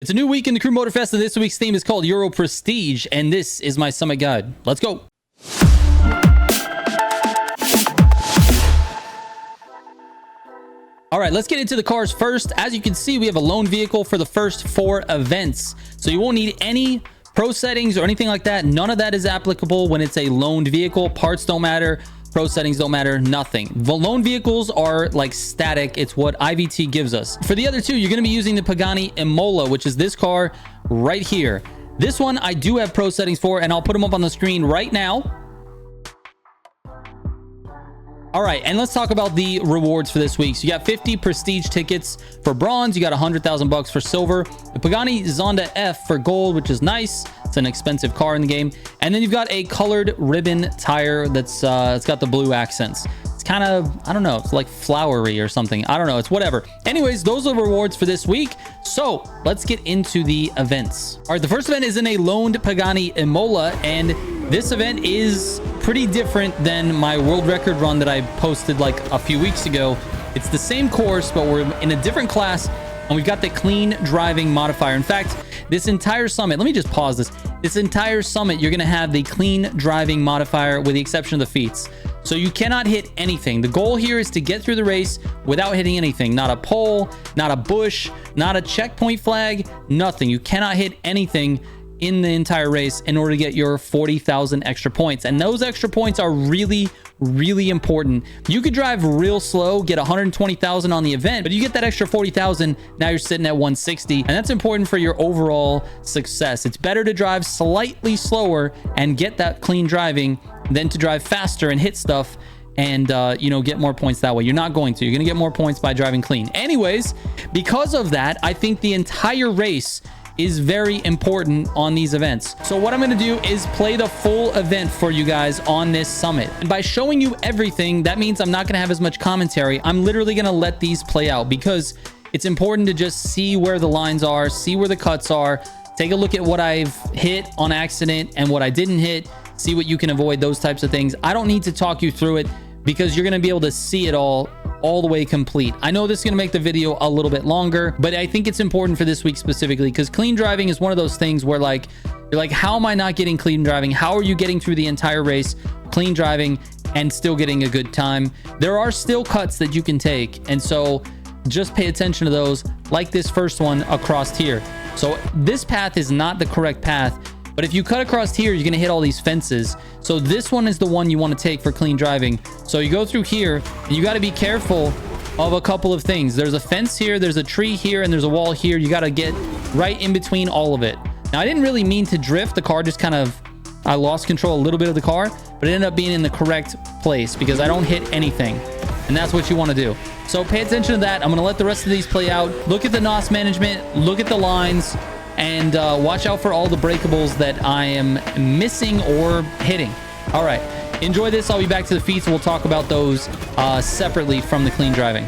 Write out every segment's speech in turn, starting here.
It's a new week in the Crew Motorfest, and this week's theme is called Euro Prestige, and this is my summit guide. Let's go. All right, let's get into the cars first. As you can see, we have a loan vehicle for the first 4 events. So you won't need any pro settings or anything like that. None of that is applicable when it's a loaned vehicle. Parts don't matter. Pro settings don't matter, nothing. The loan vehicles are like static. It's what IVT gives us. For the other 2, you're going to be using the Pagani Imola, which is this car right here. This one I do have pro settings for, and I'll put them up on the screen right now. All right, and let's talk about the rewards for this week. So you got 50 prestige tickets for bronze. You got 100,000 bucks for silver. The Pagani Zonda F for gold, which is nice. It's an expensive car in the game. And then you've got a colored ribbon tire that's it's got the blue accents. It's kind of, I don't know, it's like flowery or something. I don't know, it's whatever. Anyways, those are the rewards for this week. So let's get into the events. All right, the first event is in a loaned Pagani Imola, and this event is pretty different than my world record run that I posted like a few weeks ago. It's the same course, but we're in a different class, and we've got the clean driving modifier. In fact, this entire summit, let me just pause this. This entire summit, you're going to have the clean driving modifier with the exception of the Feats. So you cannot hit anything. The goal here is to get through the race without hitting anything. Not a pole, not a bush, not a checkpoint flag, nothing. You cannot hit anything in the entire race in order to get your 40,000 extra points. And those extra points are really, really important. You could drive real slow, get 120,000 on the event, but you get that extra 40,000, now you're sitting at 160, and that's important for your overall success. It's better to drive slightly slower and get that clean driving than to drive faster and hit stuff and you know, get more points that way. You're not going to. You're going to get more points by driving clean. Anyways, because of that, I think the entire race is very important on these events. So what I'm going to do is play the full event for you guys on this summit. And by showing you everything, that means I'm not going to have as much commentary. I'm literally going to let these play out because it's important to just see where the lines are, see where the cuts are, take a look at what I've hit on accident and what I didn't hit, see what you can avoid, those types of things. I don't need to talk you through it because you're going to be able to see it all the way complete. I know this is going to make the video a little bit longer, but I think it's important for this week specifically because clean driving is one of those things where like, you're like, how am I not getting clean driving? How are you getting through the entire race, clean driving and still getting a good time? There are still cuts that you can take. And so just pay attention to those, like this first one across here. So this path is not the correct path, but if you cut across here, you're going to hit all these fences. So this one is the one you want to take for clean driving. So you go through here and you got to be careful of a couple of things. There's a fence here, there's a tree here, and there's a wall here. You got to get right in between all of it. Now, I didn't really mean to drift. The car just kind of, I lost control a little bit of the car, but it ended up being in the correct place because I don't hit anything. And that's what you want to do. So pay attention to that. I'm going to let the rest of these play out. Look at the NOS management, look at the lines, and watch out for all the breakables that I am missing or hitting. All right, enjoy this. I'll be back to the Feats. We'll talk about those separately from the clean driving.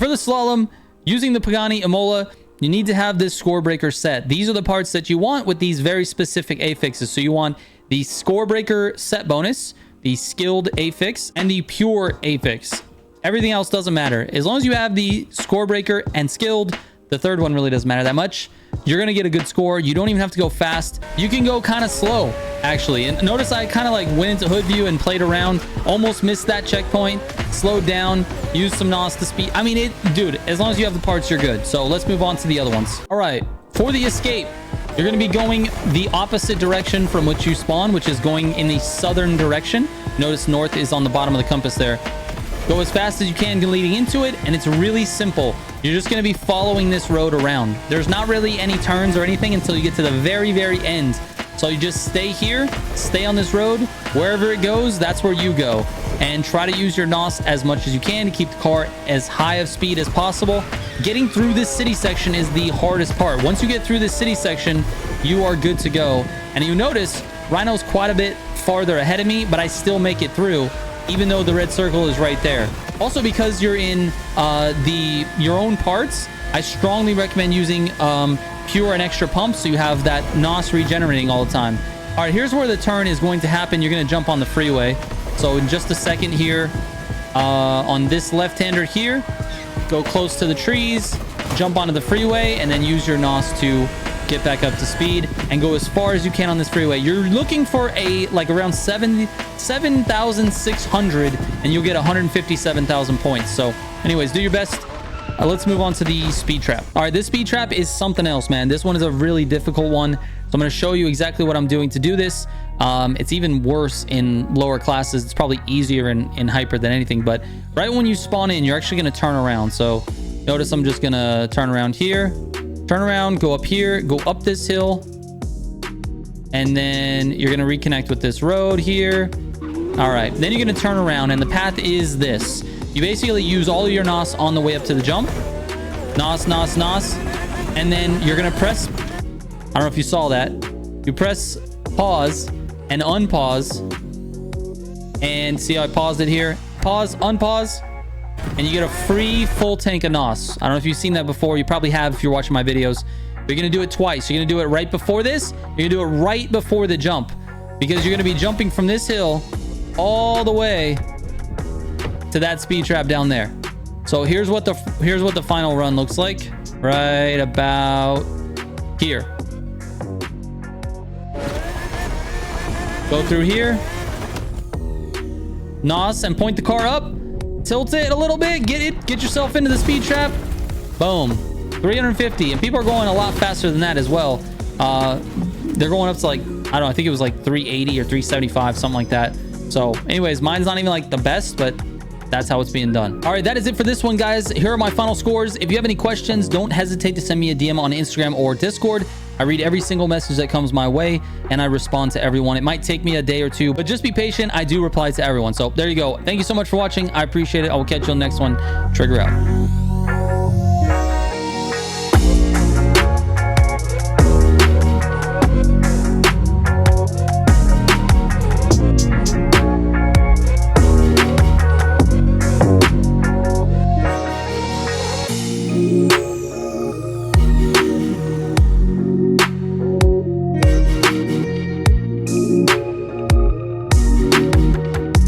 right, for the slalom, using the Pagani Imola, you need to have this score breaker set. These are the parts that you want with these very specific affixes. So you want the score breaker set bonus, the skilled affix, and the pure affix. Everything else doesn't matter. As long as you have the score breaker and skilled, the third one really doesn't matter that much. You're going to get a good score. You don't even have to go fast. You can go kind of slow, actually. And notice I kind of like went into hood view and played around. Almost missed that checkpoint. Slowed down. Used some NOS to speed. I mean, dude, as long as you have the parts, you're good. So let's move on to the other ones. All right. For the escape, you're going to be going the opposite direction from which you spawn, which is going in the southern direction. Notice north is on the bottom of the compass there. Go as fast as you can leading into it, and it's really simple. You're just going to be following this road around. There's not really any turns or anything until you get to the very, very end. So you just stay here, stay on this road. Wherever it goes, that's where you go. And try to use your NOS as much as you can to keep the car as high of speed as possible. Getting through this city section is the hardest part. Once you get through this city section, you are good to go. And you notice Rhino's quite a bit farther ahead of me, but I still make it through, even though the red circle is right there. Also, because you're in your own parts, I strongly recommend using pure and extra pumps so you have that NOS regenerating all the time. All right, here's where the turn is going to happen. You're going to jump on the freeway. So in just a second here, on this left-hander here, go close to the trees, jump onto the freeway, and then use your NOS to get back up to speed and go as far as you can on this freeway. You're looking for around 7,600 and you'll get 157,000 points. So anyways, do your best. Let's move on to the speed trap. All right, this speed trap is something else, man. This one is a really difficult one. So I'm going to show you exactly what I'm doing to do this. It's even worse in lower classes. It's probably easier in hyper than anything, but right when you spawn in, you're actually going to turn around. So notice I'm just going to turn around here. Turn around, go up here, go up this hill, and then you're going to reconnect with this road here. All right, then you're going to turn around, and the path is this. You basically use all of your NOS on the way up to the jump. NOS, NOS, NOS, and then you're going to press, I don't know if you saw that, you press pause and unpause, and see how I paused it here? Pause, unpause, and you get a free full tank of NOS. I don't know if you've seen that before. You probably have if you're watching my videos. You're going to do it twice. You're going to do it right before this. You're going to do it right before the jump, because you're going to be jumping from this hill all the way to that speed trap down there. So here's what the final run looks like. Right about here. Go through here. NOS and point the car up. Tilt it a little bit. Get yourself into the speed trap. Boom. 350. And people are going a lot faster than that as well. They're going up to like, I don't know, I think it was like 380 or 375, something like that. So anyways, mine's not even like the best, but that's how it's being done. All right, that is it for this one, guys. Here are my final scores. If you have any questions, don't hesitate to send me a DM on Instagram or Discord. I read every single message that comes my way, and I respond to everyone. It might take me a day or two, but just be patient. I do reply to everyone. So there you go. Thank you so much for watching. I appreciate it. I will catch you on the next one. Trigger out.